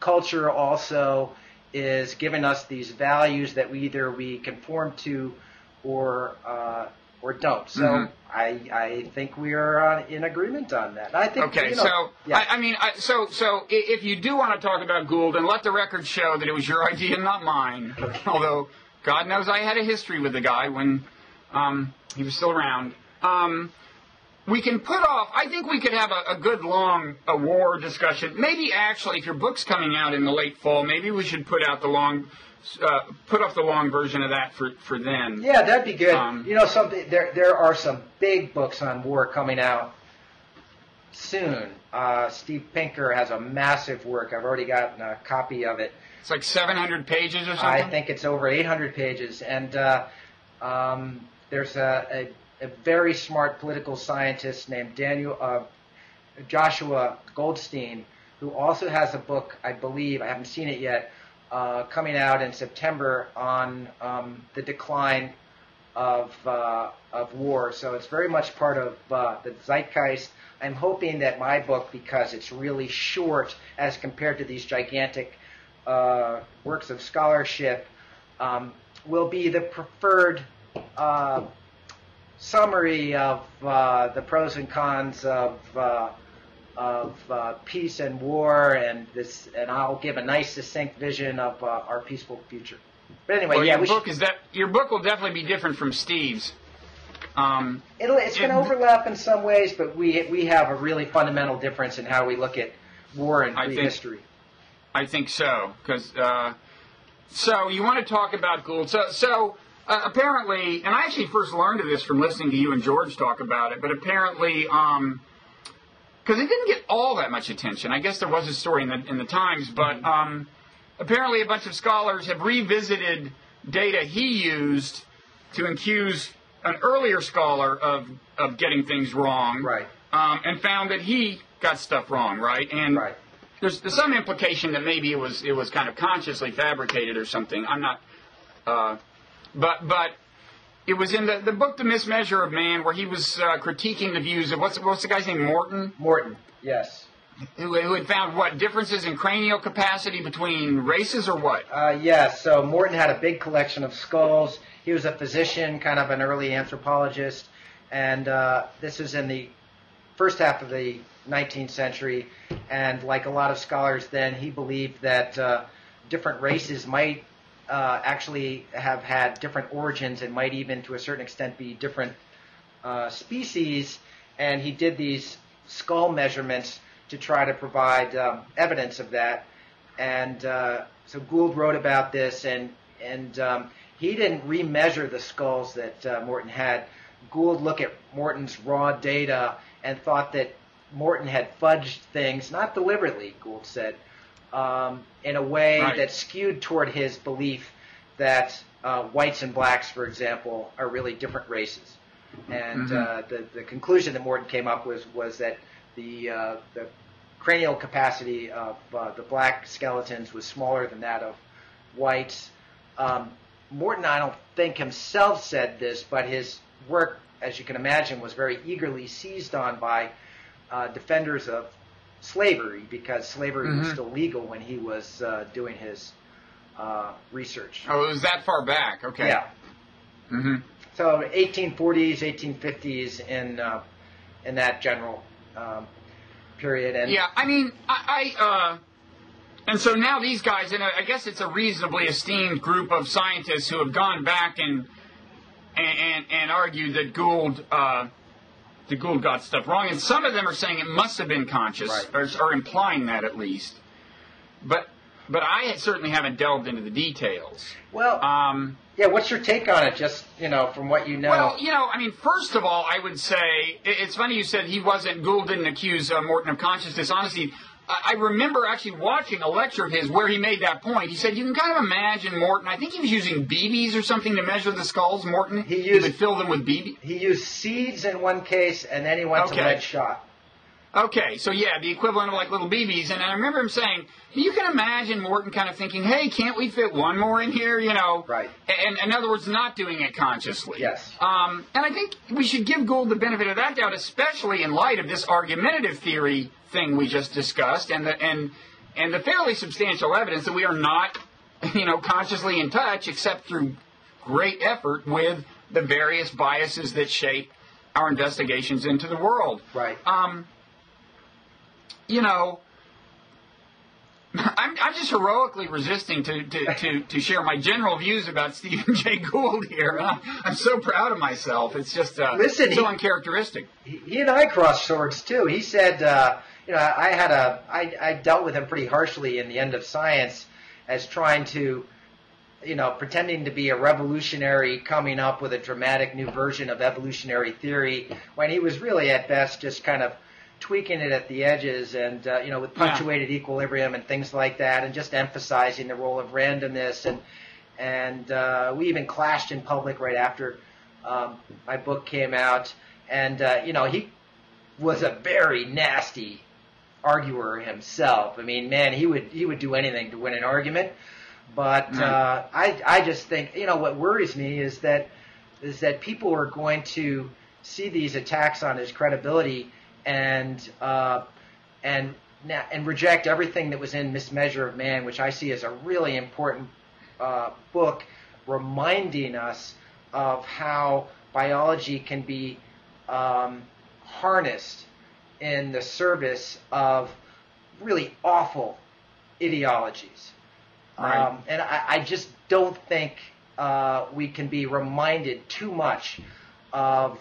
culture also is giving us these values that either we conform to or don't. So I think we are in agreement on that. I think. Okay, so so if you do want to talk about Gould, and let the record show that it was your idea, not mine. Although God knows I had a history with the guy when he was still around. We can put off, I think we could have a good long war discussion. Maybe actually, if your book's coming out in the late fall, maybe we should put off the long version of that for then. Yeah, that'd be good. Something there are some big books on war coming out soon. Steve Pinker has a massive work. I've already gotten a copy of it. It's like 700 pages or something? I think it's over 800 pages. And there's a very smart political scientist named Joshua Goldstein, who also has a book, I believe, I haven't seen it yet, coming out in September on the decline of war. So it's very much part of the zeitgeist. I'm hoping that my book, because it's really short as compared to these gigantic works of scholarship, will be the preferred summary of the pros and cons of peace and war, and I'll give a nice, succinct vision of our peaceful future. But anyway, your book will definitely be different from Steve's. It's going to overlap in some ways, but we have a really fundamental difference in how we look at war and prehistory. I think so, because so you want to talk about Gould. So apparently, and I actually first learned of this from listening to you and George talk about it, but apparently, because it didn't get all that much attention. I guess there was a story in the Times, but apparently a bunch of scholars have revisited data he used to accuse an earlier scholar of getting things wrong, right? And found that he got stuff wrong, right? And there's some implication that maybe it was kind of consciously fabricated or something. I'm not, but it was in the book The Mismeasure of Man, where he was critiquing the views of what's the guy's name, Morton? Morton, yes. Who had found what differences in cranial capacity between races, or what? Yes. So Morton had a big collection of skulls. He was a physician, kind of an early anthropologist, and this is in the first half of the 19th century, and like a lot of scholars then, he believed that different races might actually have had different origins and might even to a certain extent be different species, and he did these skull measurements to try to provide evidence of that. And so Gould wrote about this, and he didn't remeasure the skulls that Morton had. Gould looked at Morton's raw data and thought that Morton had fudged things, not deliberately, Gould said, in a way that skewed toward his belief that whites and blacks, for example, are really different races. And the conclusion that Morton came up with was that the cranial capacity of the black skeletons was smaller than that of whites. Morton, I don't think himself said this, but his work, as you can imagine, was very eagerly seized on by defenders of slavery, because slavery was still legal when he was doing his research. Oh, it was that far back. Okay. Yeah. Mm-hmm. So 1840s, 1850s in that general period. And yeah, I mean, and so now these guys, and I guess it's a reasonably esteemed group of scientists who have gone back and argued that Gould got stuff wrong, and some of them are saying it must have been conscious, or implying that at least. But I certainly haven't delved into the details. Well, yeah, what's your take on it, just, from what you know? Well, I mean, first of all, I would say, it's funny you said Gould didn't accuse Morton of conscious dishonesty. I remember actually watching a lecture of his where he made that point. He said you can kind of imagine Morton, I think he was using BBs or something to measure the skulls, Morton. He would fill them with BBs. He used seeds in one case, and then he went to lead shot. Okay, so yeah, the equivalent of like little BBs. And I remember him saying, you can imagine Morton kind of thinking, hey, can't we fit one more in here, Right. And in other words, not doing it consciously. Yes. And I think we should give Gould the benefit of that doubt, especially in light of this argumentative theory thing we just discussed, and the fairly substantial evidence that we are not, consciously in touch, except through great effort, with the various biases that shape our investigations into the world. Right. I'm just heroically resisting to share my general views about Stephen Jay Gould here. I'm so proud of myself. It's just so uncharacteristic. He and I crossed swords too. He said, I dealt with him pretty harshly in The End of Science as trying to, pretending to be a revolutionary, coming up with a dramatic new version of evolutionary theory, when he was really at best just kind of tweaking it at the edges, and with punctuated equilibrium and things like that, and just emphasizing the role of randomness, and we even clashed in public right after my book came out, and he was a very nasty arguer himself. I mean, man, he would do anything to win an argument, but I just think what worries me is that people are going to see these attacks on his credibility and reject everything that was in Mismeasure of Man, which I see as a really important book, reminding us of how biology can be harnessed in the service of really awful ideologies. Right. And I just don't think we can be reminded too much of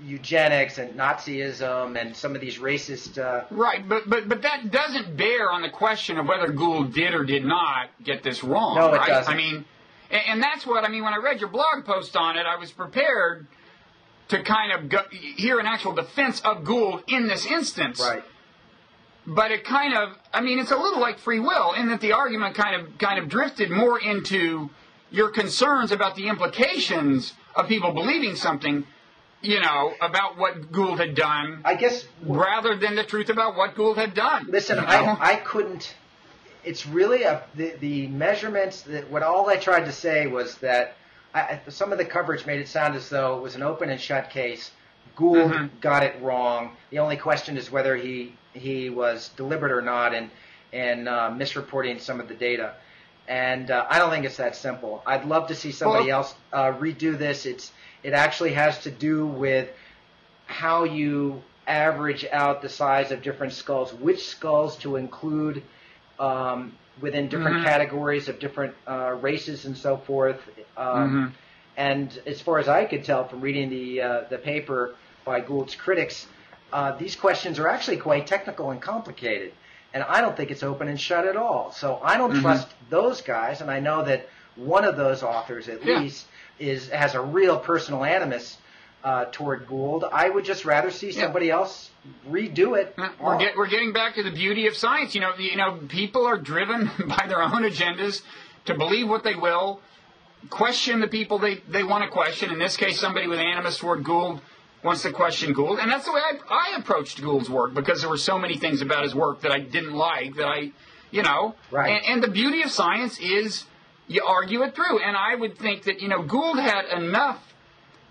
eugenics and Nazism and some of these racist... Right, but that doesn't bear on the question of whether Gould did or did not get this wrong. No, right? It doesn't. I mean, and that's what, when I read your blog post on it, I was prepared to kind of hear an actual defense of Gould in this instance. Right. But it kind of, it's a little like free will in that the argument kind of drifted more into your concerns about the implications of people believing something, about what Gould had done. I guess, rather than the truth about what Gould had done. Listen, I couldn't. It's really the measurements that all I tried to say was that some of the coverage made it sound as though it was an open and shut case. Gould got it wrong. The only question is whether he was deliberate or not, and misreporting some of the data. And I don't think it's that simple. I'd love to see somebody else redo this. It actually has to do with how you average out the size of different skulls, which skulls to include within different categories of different races and so forth. And as far as I could tell from reading the paper by Gould's critics, these questions are actually quite technical and complicated. And I don't think it's open and shut at all. So I don't trust those guys, and I know that one of those authors, at least, has a real personal animus toward Gould. I would just rather see somebody else redo it. We're getting back to the beauty of science. You know, people are driven by their own agendas to believe what they will, question the people they want to question. In this case, somebody with animus toward Gould wants to question Gould, and that's the way I approached Gould's work, because there were so many things about his work that I didn't like, that Right. And the beauty of science is you argue it through, and I would think that, Gould had enough,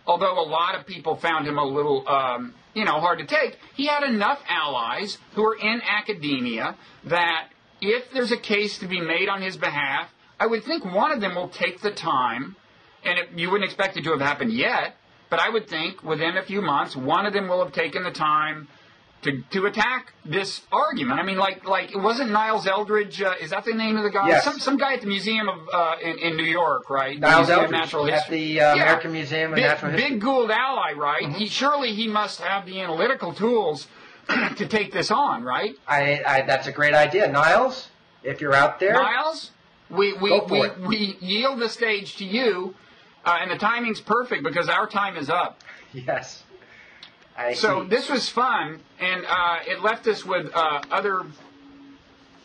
although a lot of people found him a little, hard to take, he had enough allies who are in academia that if there's a case to be made on his behalf, I would think one of them will take the time, and you wouldn't expect it to have happened yet, but I would think within a few months, one of them will have taken the time to attack this argument. I mean, like it wasn't Niles Eldridge. Is that the name of the guy? Yes. Some guy at the museum of in New York, right? Niles Museum Eldridge of Natural History. at the American Museum of Natural History. Big Gould ally, right? He must have the analytical tools to take this on, right? That's a great idea, Niles. If you're out there, Niles, we yield the stage to you. And the timing's perfect because our time is up. Yes. So this was fun, and it left us with other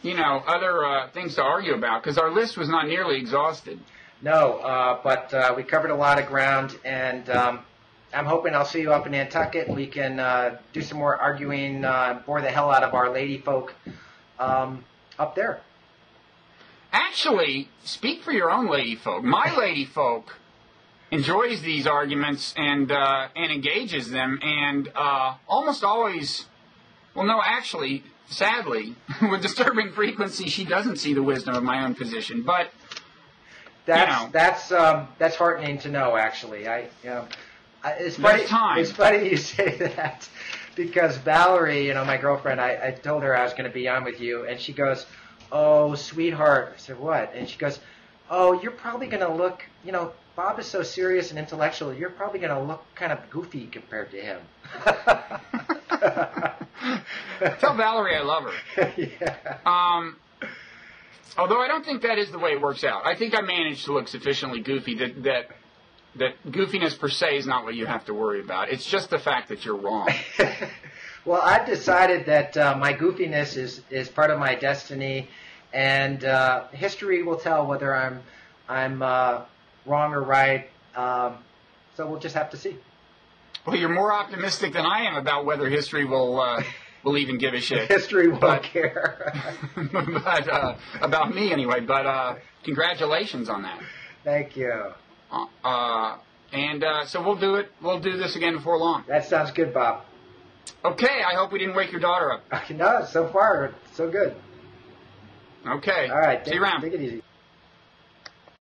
things to argue about, because our list was not nearly exhausted. No, but we covered a lot of ground, and I'm hoping I'll see you up in Nantucket. We can do some more arguing, bore the hell out of our lady folk up there. Actually, speak for your own lady folk. My lady folk enjoys these arguments and engages them, and almost always, sadly, with disturbing frequency, she doesn't see the wisdom of my own position. But that's heartening to know. Actually, it's funny you say that, because Valerie, my girlfriend, I told her I was going to be on with you, and she goes, "Oh, sweetheart." I said, "What?" And she goes, "Oh, you're probably going to look, Bob is so serious and intellectual, you're probably going to look kind of goofy compared to him." Tell Valerie I love her. Yeah. Although I don't think that is the way it works out. I think I managed to look sufficiently goofy that goofiness per se is not what you have to worry about. It's just the fact that you're wrong. Well, I've decided that my goofiness is part of my destiny, and history will tell whether I'm wrong or right. So we'll just have to see. Well, you're more optimistic than I am about whether history will even give a shit. History won't care. But about me anyway. But congratulations on that. Thank you. So we'll do it. We'll do this again before long. That sounds good, Bob. Okay. I hope we didn't wake your daughter up. No, so far so good. Okay. All right. See you around. Take it easy.